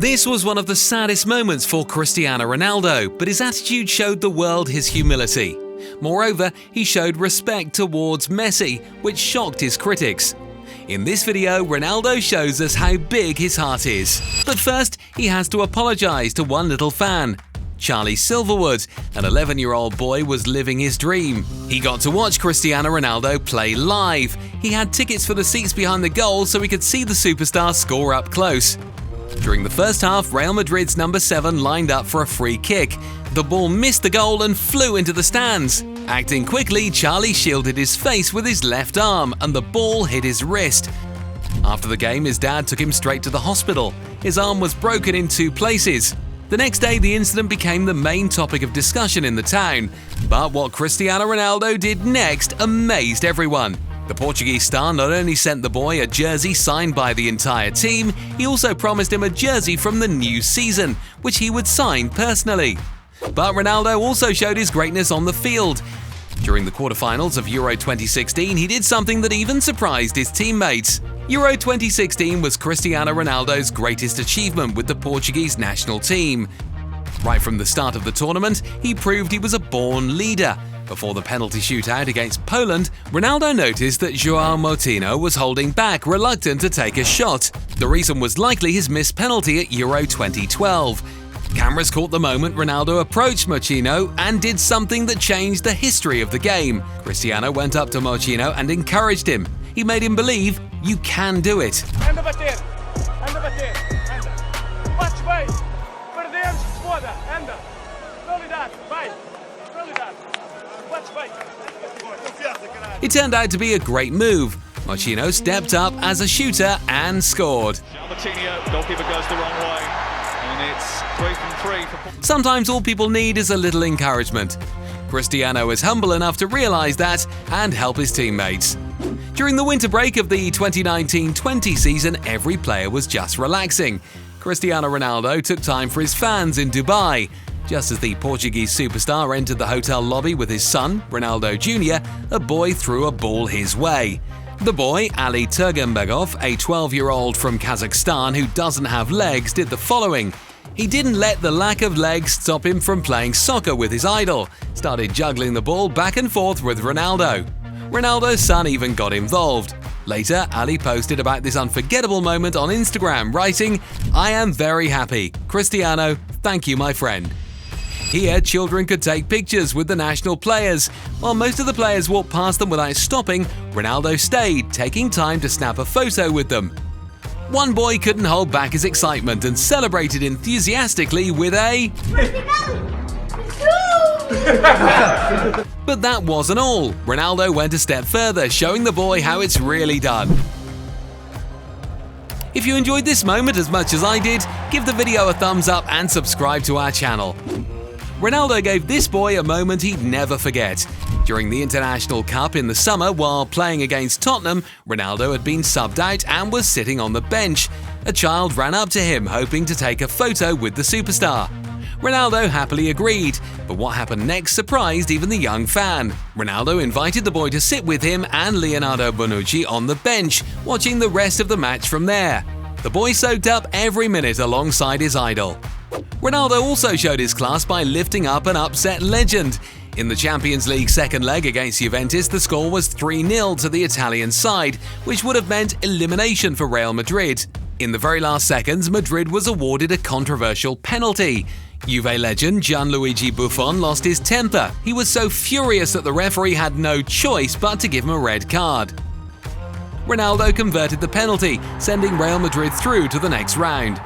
This was one of the saddest moments for Cristiano Ronaldo, but his attitude showed the world his humility. Moreover, he showed respect towards Messi, which shocked his critics. In this video, Ronaldo shows us how big his heart is. But first, he has to apologize to one little fan. Charlie Silverwood, an 11-year-old boy, was living his dream. He got to watch Cristiano Ronaldo play live. He had tickets for the seats behind the goal so he could see the superstar score up close. During the first half, Real Madrid's number 7 lined up for a free kick. The ball missed the goal and flew into the stands. Acting quickly, Charlie shielded his face with his left arm and the ball hit his wrist. After the game, his dad took him straight to the hospital. His arm was broken in 2 places. The next day, the incident became the main topic of discussion in the town. But what Cristiano Ronaldo did next amazed everyone. The Portuguese star not only sent the boy a jersey signed by the entire team, he also promised him a jersey from the new season, which he would sign personally. But Ronaldo also showed his greatness on the field. During the quarterfinals of Euro 2016, he did something that even surprised his teammates. Euro 2016 was Cristiano Ronaldo's greatest achievement with the Portuguese national team. Right from the start of the tournament, he proved he was a born leader. Before the penalty shootout against Poland, Ronaldo noticed that João Moutinho was holding back, reluctant to take a shot. The reason was likely his missed penalty at Euro 2012. Cameras caught the moment Ronaldo approached Moutinho and did something that changed the history of the game. Cristiano went up to Moutinho and encouraged him. He made him believe you can do it. It turned out to be a great move. Moutinho stepped up as a shooter and scored. Goalkeeper goes the wrong way, and it's 3 from 3. Sometimes all people need is a little encouragement. Cristiano is humble enough to realize that and help his teammates. During the winter break of the 2019-20 season, every player was just relaxing. Cristiano Ronaldo took time for his fans in Dubai. Just as the Portuguese superstar entered the hotel lobby with his son, Ronaldo Jr., a boy threw a ball his way. The boy, Ali Turgenbegov, a 12-year-old from Kazakhstan who doesn't have legs, did the following. He didn't let the lack of legs stop him from playing soccer with his idol, started juggling the ball back and forth with Ronaldo. Ronaldo's son even got involved. Later, Ali posted about this unforgettable moment on Instagram, writing, "I am very happy. Cristiano, thank you, my friend." Here, children could take pictures with the national players. While most of the players walked past them without stopping, Ronaldo stayed, taking time to snap a photo with them. One boy couldn't hold back his excitement and celebrated enthusiastically with a... But that wasn't all. Ronaldo went a step further, showing the boy how it's really done. If you enjoyed this moment as much as I did, give the video a thumbs up and subscribe to our channel. Ronaldo gave this boy a moment he'd never forget. During the International Cup in the summer, while playing against Tottenham, Ronaldo had been subbed out and was sitting on the bench. A child ran up to him, hoping to take a photo with the superstar. Ronaldo happily agreed, but what happened next surprised even the young fan. Ronaldo invited the boy to sit with him and Leonardo Bonucci on the bench, watching the rest of the match from there. The boy soaked up every minute alongside his idol. Ronaldo also showed his class by lifting up an upset legend. In the Champions League second leg against Juventus, the score was 3-0 to the Italian side, which would have meant elimination for Real Madrid. In the very last seconds, Madrid was awarded a controversial penalty. Juve legend Gianluigi Buffon lost his temper. He was so furious that the referee had no choice but to give him a red card. Ronaldo converted the penalty, sending Real Madrid through to the next round.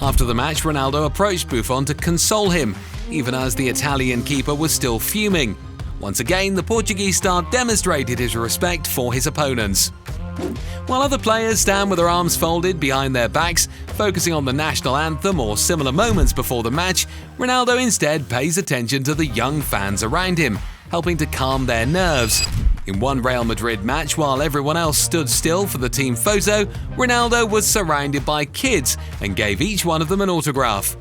After the match, Ronaldo approached Buffon to console him, even as the Italian keeper was still fuming. Once again, the Portuguese star demonstrated his respect for his opponents. While other players stand with their arms folded behind their backs, focusing on the national anthem or similar moments before the match, Ronaldo instead pays attention to the young fans around him, helping to calm their nerves. In one Real Madrid match, while everyone else stood still for the team photo, Ronaldo was surrounded by kids and gave each one of them an autograph.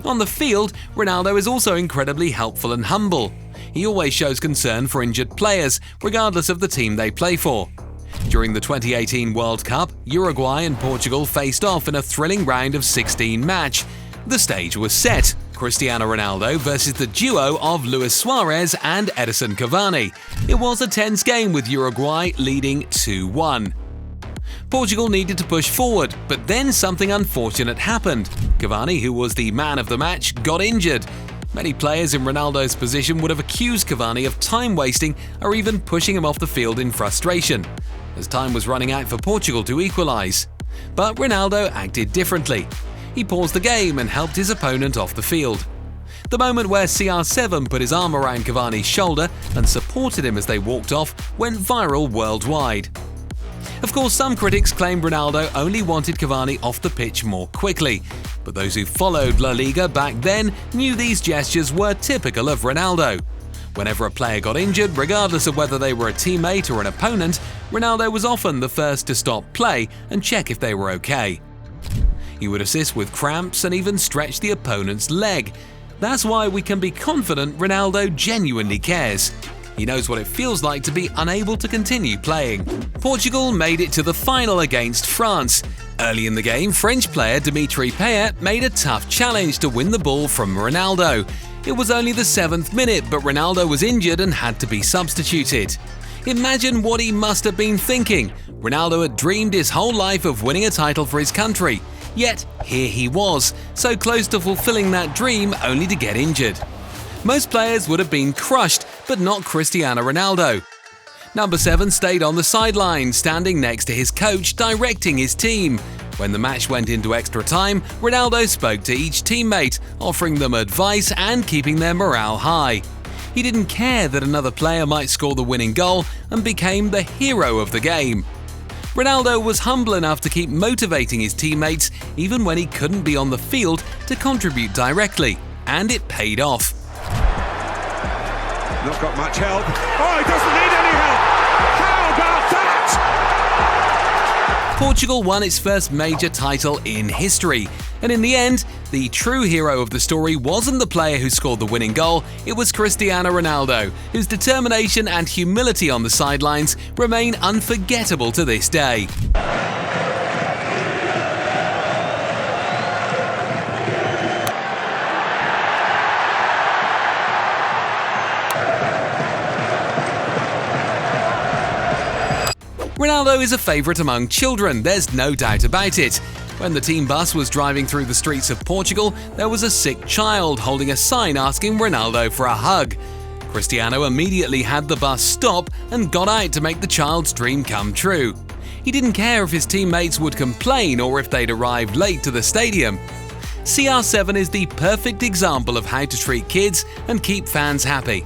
On the field, Ronaldo is also incredibly helpful and humble. He always shows concern for injured players, regardless of the team they play for. During the 2018 World Cup, Uruguay and Portugal faced off in a thrilling round of 16 match. The stage was set: Cristiano Ronaldo versus the duo of Luis Suarez and Edison Cavani. It was a tense game with Uruguay leading 2-1. Portugal needed to push forward, but then something unfortunate happened. Cavani, who was the man of the match, got injured. Many players in Ronaldo's position would have accused Cavani of time wasting or even pushing him off the field in frustration, as time was running out for Portugal to equalise. But Ronaldo acted differently. He paused the game and helped his opponent off the field. The moment where CR7 put his arm around Cavani's shoulder and supported him as they walked off went viral worldwide. Of course, some critics claim Ronaldo only wanted Cavani off the pitch more quickly, but those who followed La Liga back then knew these gestures were typical of Ronaldo. Whenever a player got injured, regardless of whether they were a teammate or an opponent, Ronaldo was often the first to stop play and check if they were okay. He would assist with cramps and even stretch the opponent's leg. That's why we can be confident Ronaldo genuinely cares. He knows what it feels like to be unable to continue playing. Portugal made it to the final against France. Early in the game, French player Dimitri Payet made a tough challenge to win the ball from Ronaldo. It was only the 7th minute, but Ronaldo was injured and had to be substituted. Imagine what he must have been thinking. Ronaldo had dreamed his whole life of winning a title for his country. Yet, here he was, so close to fulfilling that dream only to get injured. Most players would have been crushed, but not Cristiano Ronaldo. Number 7 stayed on the sideline, standing next to his coach, directing his team. When the match went into extra time, Ronaldo spoke to each teammate, offering them advice and keeping their morale high. He didn't care that another player might score the winning goal and became the hero of the game. Ronaldo was humble enough to keep motivating his teammates even when he couldn't be on the field to contribute directly, and it paid off. Not got much help. Oh, he doesn't need any help! How about that? Portugal won its first major title in history, and in the end, the true hero of the story wasn't the player who scored the winning goal, it was Cristiano Ronaldo, whose determination and humility on the sidelines remain unforgettable to this day. Ronaldo is a favourite among children, there's no doubt about it. When the team bus was driving through the streets of Portugal, there was a sick child holding a sign asking Ronaldo for a hug. Cristiano immediately had the bus stop and got out to make the child's dream come true. He didn't care if his teammates would complain or if they'd arrived late to the stadium. CR7 is the perfect example of how to treat kids and keep fans happy.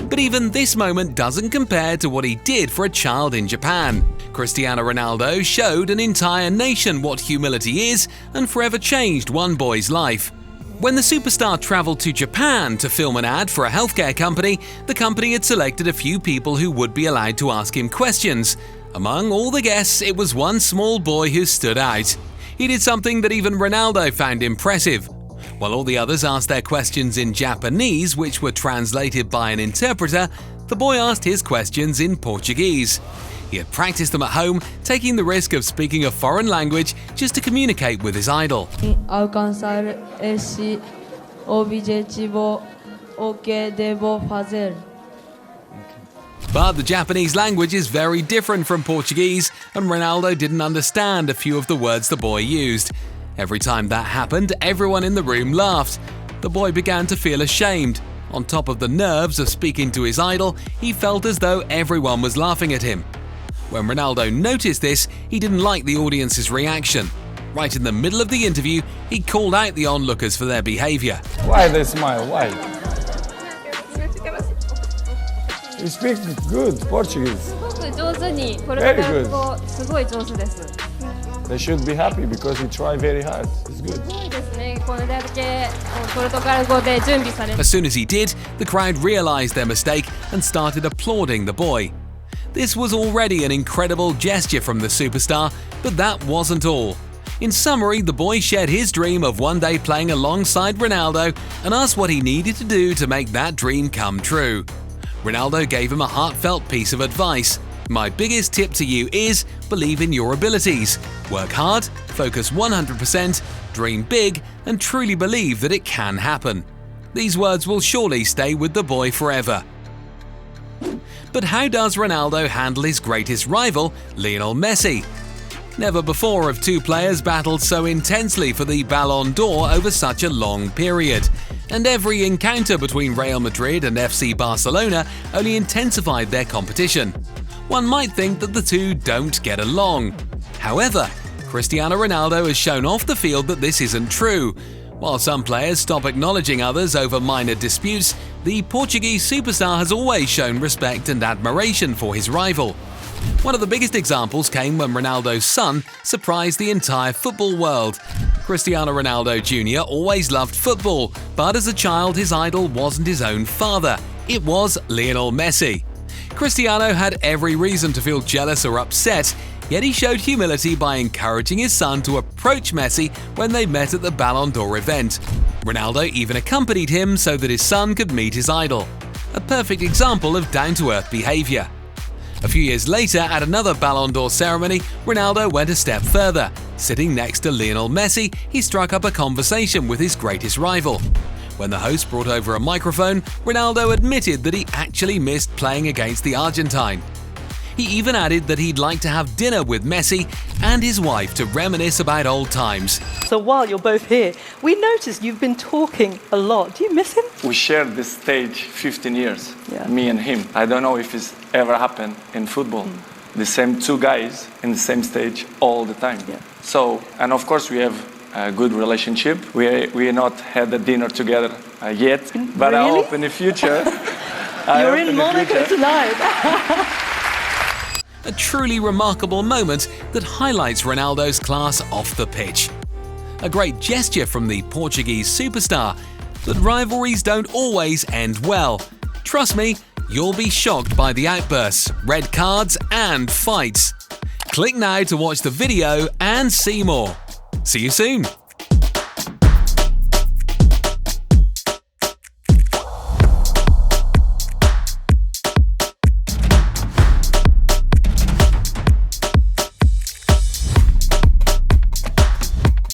But even this moment doesn't compare to what he did for a child in Japan. Cristiano Ronaldo showed an entire nation what humility is and forever changed one boy's life. When the superstar traveled to Japan to film an ad for a healthcare company, the company had selected a few people who would be allowed to ask him questions. Among all the guests, it was one small boy who stood out. He did something that even Ronaldo found impressive. While all the others asked their questions in Japanese, which were translated by an interpreter, the boy asked his questions in Portuguese. He had practiced them at home, taking the risk of speaking a foreign language just to communicate with his idol. Alcançar esse objetivo, o que devo fazer? But the Japanese language is very different from Portuguese, and Ronaldo didn't understand a few of the words the boy used. Every time that happened, everyone in the room laughed. The boy began to feel ashamed. On top of the nerves of speaking to his idol, he felt as though everyone was laughing at him. When Ronaldo noticed this, he didn't like the audience's reaction. Right in the middle of the interview, he called out the onlookers for their behavior. Why they smile? Why? You speak good Portuguese. Very good. They should be happy because you try very hard. It's good. As soon as he did, the crowd realized their mistake and started applauding the boy. This was already an incredible gesture from the superstar, but that wasn't all. In summary, the boy shared his dream of one day playing alongside Ronaldo and asked what he needed to do to make that dream come true. Ronaldo gave him a heartfelt piece of advice. My biggest tip to you is believe in your abilities. Work hard, focus 100%, dream big, and truly believe that it can happen. These words will surely stay with the boy forever. But how does Ronaldo handle his greatest rival, Lionel Messi? Never before have two players battled so intensely for the Ballon d'Or over such a long period. And every encounter between Real Madrid and FC Barcelona only intensified their competition. One might think that the two don't get along. However, Cristiano Ronaldo has shown off the field that this isn't true. While some players stop acknowledging others over minor disputes, the Portuguese superstar has always shown respect and admiration for his rival. One of the biggest examples came when Ronaldo's son surprised the entire football world. Cristiano Ronaldo Jr. always loved football, but as a child his idol wasn't his own father, it was Lionel Messi. Cristiano had every reason to feel jealous or upset, yet he showed humility by encouraging his son to approach Messi when they met at the Ballon d'Or event. Ronaldo even accompanied him so that his son could meet his idol. A perfect example of down-to-earth behavior. A few years later, at another Ballon d'Or ceremony, Ronaldo went a step further. Sitting next to Lionel Messi, he struck up a conversation with his greatest rival. When the host brought over a microphone, Ronaldo admitted that he actually missed playing against the Argentine. He even added that he'd like to have dinner with Messi and his wife to reminisce about old times. So while you're both here, we noticed you've been talking a lot. Do you miss him? We shared this stage 15 years, Yeah. me and him. I don't know if it's ever happened in football. The same two guys in the same stage all the time. Yeah. So, and of course we have a good relationship. We not had a dinner together yet, but I Really? hope in the future. You're in Monaco tonight. A truly remarkable moment that highlights Ronaldo's class off the pitch. A great gesture from the Portuguese superstar, but rivalries don't always end well. Trust me, you'll be shocked by the outbursts, red cards, and fights. Click now to watch the video and see more. See you soon!